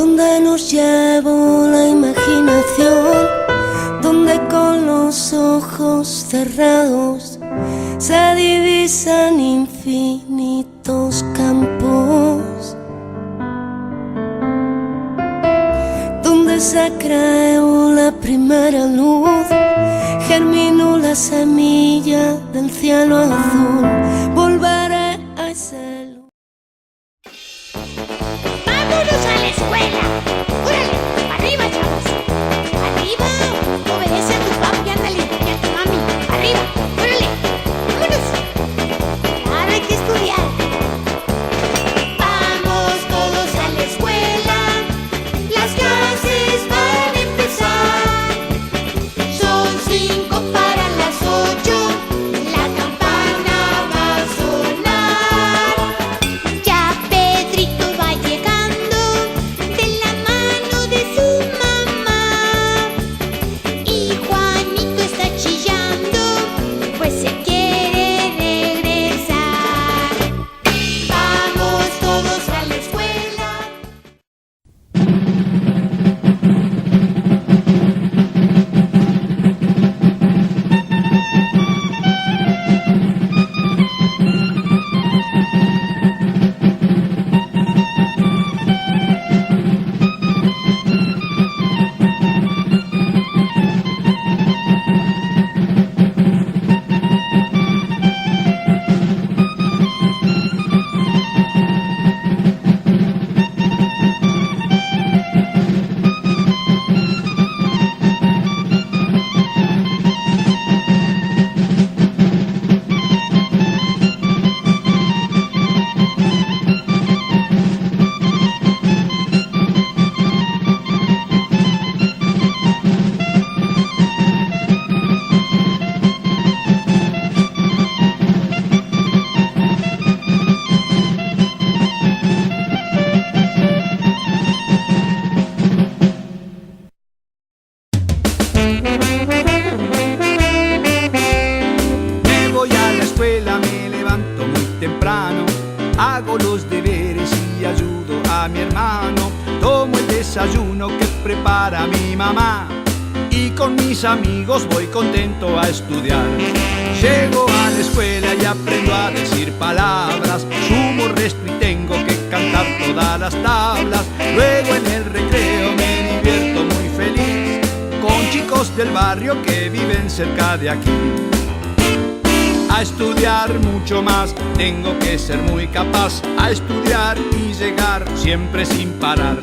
donde nos llevó la imaginación, donde con los ojos cerrados se divisan infinitos campos, donde se creó la primera luz, germinó la semilla del cielo azul. Volveré a ese lugar. ¡Vámonos a la escuela! ¡Órale! ¡Arriba, chavos! ¡Arriba! Obedece a tu papi, ándale, y a tu mami. ¡Arriba! ¡Órale! ¡Vámonos! Claro, hay que estudiar. Vamos todos a la escuela. Las clases van a empezar. Son 5 para las 8. La campana va a sonar. Ya Pedrito va llegando de la mano de su mamá. Y Juanito está chillando, pues se quiere regresar. Vamos todos a la escuela. Me voy a la escuela, me levanto muy temprano, hago los deberes y ayudo a mi hermano. Tomo el desayuno que prepara mi mamá y con mis amigos voy contento a estudiar. Llego a la escuela y aprendo a decir palabras, sumo, resto y tengo que cantar todas las tablas. Luego en el recreo me divierto muy feliz con chicos del barrio que viven cerca de aquí. A estudiar mucho más, tengo que ser muy capaz, a estudiar y llegar siempre sin parar.